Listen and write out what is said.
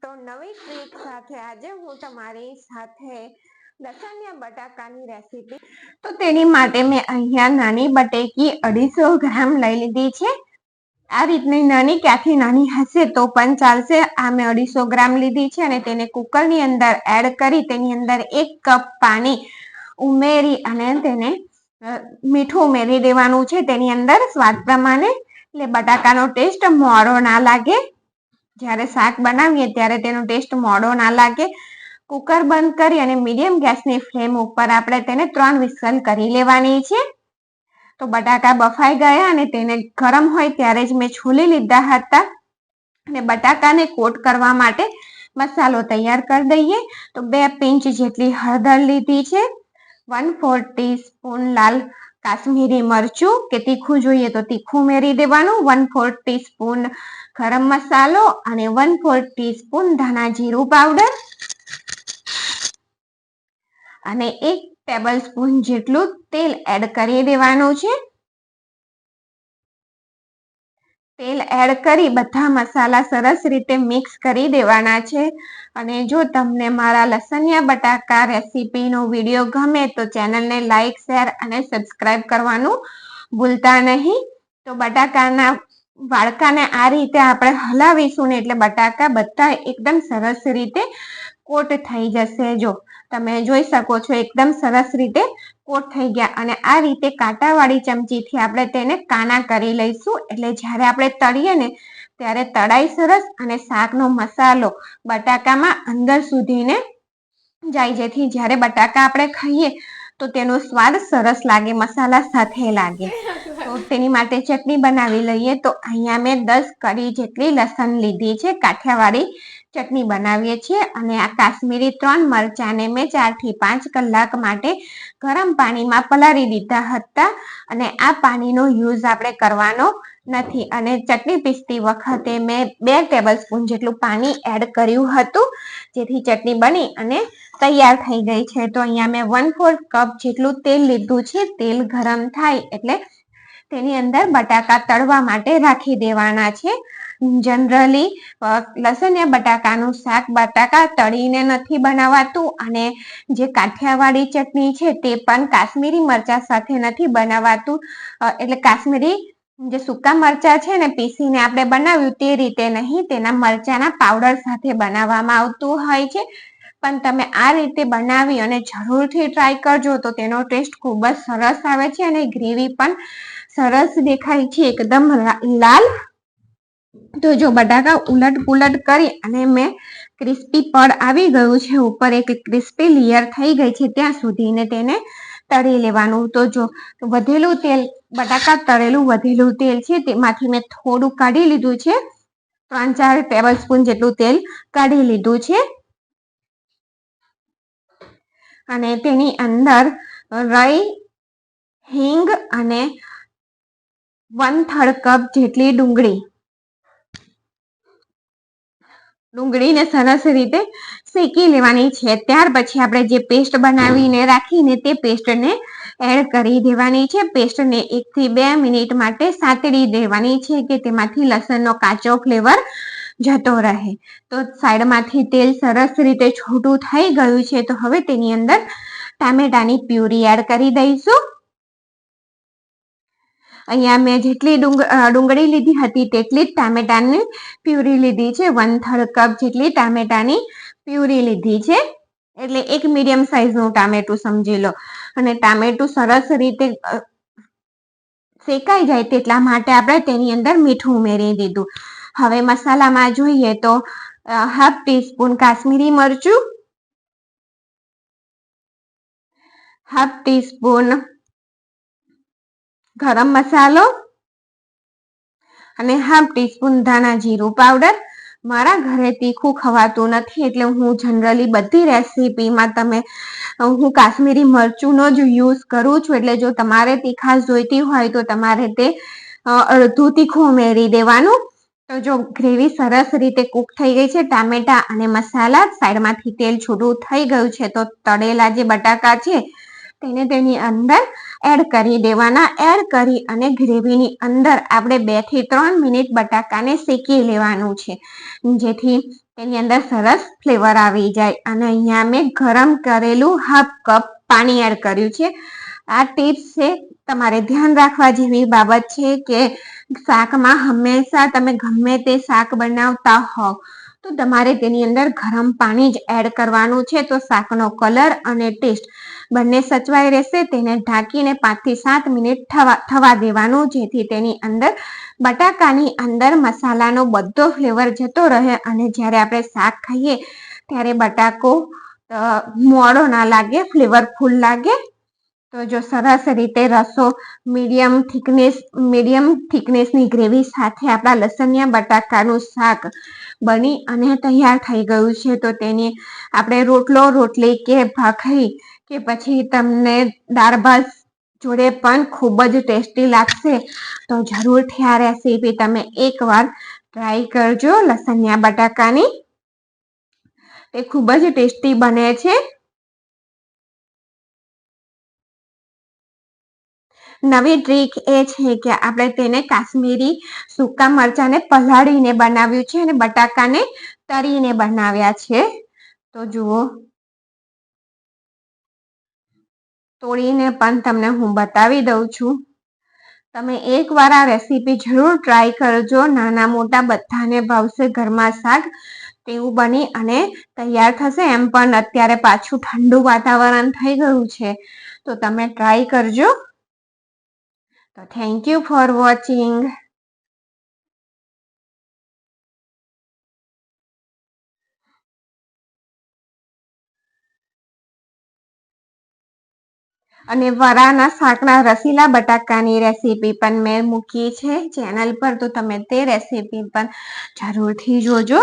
તો નવી ટ્રીક સાથે આજે હું તમારી સાથે લસણિયા બટાકાની રેસીપી તો તેની માટે મેં અહીંયા નાની બટેકી 250 ગ્રામ લઈ લીધી છે। આ રીતની નાની ક્યાંથી નાની હશે તો પણ ચાલશે। આ મેં 250 ગ્રામ લીધી છે અને તેને કુકરની અંદર એડ કરી તેની અંદર 1 કપ પાણી ઉમેરી અને તેને મીઠું ઉમેરી દેવાનું છે તેની અંદર સ્વાદ પ્રમાણે, એટલે બટાકાનો ટેસ્ટ મોળો ના લાગે। જ્યારે શાક બનાવીએ ત્યારે તેનો ટેસ્ટ મોળો ના લાગે। કુકર બંધ કરી અને મીડિયમ ગેસની ફ્લેમ ઉપર આપણે તેને 3 વિસલ કરી લેવાની છે। તો બટાકા બફાઈ ગયા અને તેને ગરમ હોય ત્યારે જ મેં છોલી લીધા હતા અને બટાકાને કોટ કરવા માટે મસાલો તૈયાર કરી દઈએ। તો 2 પિંચ જેટલી હળદર લીધી છે, 1/4 ટીસ્પૂન લાલ કાશ્મીરી મરચું કે તીખું જોઈએ તો તીખું ઉમેરી દેવાનું, 1/4 ટીસ્પૂન ગરમ મસાલો અને 1/4 ટીસ્પૂન ધાણા જીરું પાવડર અને 1 ટેબલ સ્પૂન જેટલું તેલ એડ કરી દેવાનું છે। તેલ એડ કરી બધા મસાલા સરસ રીતે મિક્સ કરી દેવાના છે। અને જો તમને મારા લસણિયા બટાકા રેસીપીનો વિડીયો ગમે તો ચેનલને લાઈક, શેર અને સબસ્ક્રાઇબ કરવાનું ભૂલતા નહીં। તો બટાકાના વાડકાને આ રીતે આપણે હલાવીશું ને એટલે બટાકા બધા એકદમ સરસ રીતે કોટ થઈ જશે। જો તમે જોઈ શકો છો એકદમ સરસ રીતે કોટ થઈ ગયા અને આ રીતે કાંટાવાળી ચમચીથી આપણે તેને કાણા કરી લઈશું, એટલે જ્યારે આપણે તળીએ ને ત્યારે તળાઈ સરસ અને શાકનો મસાલો બટાકામાં અંદર સુધીને જાય, જેથી જ્યારે બટાકા આપણે ખાઈએ તો તેનો સ્વાદ સરસ લાગે, મસાલા સાથે લાગે। તો તેની માટે ચટણી બનાવી લઈએ। તો અહીંયા મેં 10 કળી જેટલી લસણ લીધી છે, કાઠિયાવાડી ચટણી બનાવીએ છીએ। અને આ કાશ્મીરી 3 મરચાંને મેં 4 થી 5 કલાક માટે ગરમ પાણીમાં પલાળી દીધા હતા અને આ પાણીનો યુઝ આપણે કરવાનો નથી। અને ચટણી પીસતી વખતે મેં 2 ટેબલ સ્પૂન જેટલું પાણી એડ કર્યું હતું, જેથી ચટણી બની અને તૈયાર થઈ ગઈ છે। તો અહીંયા મેં 1/4 કપ જેટલું તેલ લીધું છે। તેલ ગરમ થાય એટલે તેની અંદર બટાકા તળવા માટે રાખી દેવાના છે। જનરલી લસણિયા બટાકાનું શાક બટાકા તળીને નથી બનાવાતું અને જે કાઠિયાવાડી ચટણી છે તે પણ કાશ્મીરી મરચા સાથે નથી બનાવાતું, એટલે કાશ્મીરી જે સૂકા મરચા છે ને પીસીને આપણે બનાવ્યું તે રીતે નહીં, તેના મરચાના પાવડર સાથે બનાવવામાં આવતું હોય છે। પણ તમે આ રીતે બનાવી અને જરૂરથી ટ્રાય કરજો તો તેનો ટેસ્ટ ખૂબ જ સરસ આવે છે અને ગ્રેવી પણ સરસ દેખાય છે, એકદમ લાલ। તો જો બટાકા ઉલટ પુલટ કરી અને મેં ક્રિસ્પી પડ આવી ગયું છે, ઉપર એક ક્રિસ્પી લેયર થઈ ગઈ છે ત્યાં સુધીને તેને તળી લેવાનું। તો જો વધેલું તેલ, બટાકા તળેલું વધેલું તેલ છે તેમાંથી મેં થોડું કાઢી લીધું છે, 3-4 ટેબલ સ્પૂન જેટલું તેલ કાઢી લીધું છે અને તેની અંદર રાઈ, હિંગ અને 1/3 કપ જેટલી ડુંગળીને સરસ રીતે શેકી લેવાની છે। ત્યાર પછી આપણે જે પેસ્ટ બનાવીને રાખીને તે પેસ્ટને એડ કરી દેવાની છે। પેસ્ટને 1 થી 2 મિનિટ માટે સાતળી દેવાની છે કે તેમાંથી લસણનો કાચો ફ્લેવર જતો રહે। તો સાઈડમાંથી તેલ સરસ રીતે છૂટું થઈ ગયું છે, તો હવે તેની અંદર ટામેટાની પ્યુરી એડ કરી દઈશું। અહીંયા મેં જેટલી ડુંગળી લીધી હતી તેટલી જ ટામેટાની પ્યુરી લીધી છે, 1/3 કપ જેટલી ટામેટાની પ્યુરી લીધી છે, એટલે એક મીડિયમ સાઈઝનું ટામેટું સમજી લો। અને ટામેટું સરસ રીતે શેકાઈ જાય તેટલા માટે આપણે તેની અંદર મીઠું ઉમેરી દીધું। હવે મસાલામાં જોઈએ તો 1/2 ટીસ્પૂન કાશ્મીરી મરચું, 1/2 ટીસ્પૂન ગરમ મસાલો અને 1/2 ટીસ્પૂન ધાણા જીરું પાવડર। મારા ઘરે તીખું ખવાતું નથી એટલે હું જનરલી બધી રેસીપીમાં હું કાશ્મીરી મરચુંનો જ યુઝ કરું છું, એટલે જો તમારે તીખાશ જોઈતી હોય તો તમારે તે અડધું તીખું ઉમેરી દેવાનું। તો જો ગ્રેવી સરસ રીતે કૂક થઈ ગઈ છે, ટામેટા અને મસાલા સાઈડમાંથી તેલ છૂટું થઈ ગયું છે, તો તળેલા જે બટાકા છે તેને તેની અંદર એડ કરી દેવાના. એડ કરી અને ગ્રેવીની અંદર આપણે 2 થી 3 મિનિટ બટાકાને શેકી લેવાનું છે, જેથી તેની અંદર સરસ ફ્લેવર આવી જાય. અને અહીંયા મેં ગરમ કરેલું 1/2 કપ પાણી એડ કર્યું છે. આ ટિપ્સ છે, તમારે ધ્યાન રાખવા જેવી બાબત છે કે શાકમાં હંમેશા તમે ગમે તે શાક બનાવતા હોવ તો તમારે તેની અંદર ગરમ પાણી જ એડ કરવાનું છે, તો શાકનો કલર અને ટેસ્ટ બંને સચવાઈ રહેશે. તેને ઢાંકીને 5 થી 7 મિનિટ થવા દેવાનું, જેથી તેની અંદર બટાકાની અંદર મસાલાનો બધો ફ્લેવર જતો રહે અને જ્યારે આપણે શાક ખાઈએ ત્યારે બટાકો મોડો ના લાગે, ફ્લેવરફુલ લાગે. તો જો સરસ રીતે રસો મીડિયમ થિકનેસની ગ્રેવી સાથે આપણા લસણિયા બટાકાનું શાક બની અને તૈયાર થઈ ગયું છે. તો તેની આપણે રોટલી કે ભાખરી કે પછી તમને દાળ ભાત જોડે પણ ખૂબ જ ટેસ્ટી લાગશે. તો જરૂરથી આ રેસીપી તમે એકવાર ટ્રાય કરજો. લસણિયા બટાકાની તે ખૂબ જ ટેસ્ટી બને છે. નવી ટ્રીક એ છે કે આપણે તેને કાશ્મીરી સૂકા મરચાંને પલાળીને બનાવ્યું છે અને બટાકાને તળીને બનાવ્યા છે. તો જુઓ, તોડીને પણ તમને હું બતાવી દઉં છું. તમે એકવાર આ રેસીપી જરૂર ટ્રાય કરજો. નાના મોટા બધાને ભાવશે. ઘરમાં શાક તેવું બની અને તૈયાર થશે. એમ પણ અત્યારે પાછું ઠંડુ વાતાવરણ થઈ ગયું છે, તો તમે ટ્રાય કરજો. તો થેન્ક યુ ફોર વોચિંગ. અને વરાના શાકના રસીલા બટાકાની રેસીપી પણ મેં મૂકી છે ચેનલ પર, તો તમે તે રેસીપી પણ જરૂરથી જોજો.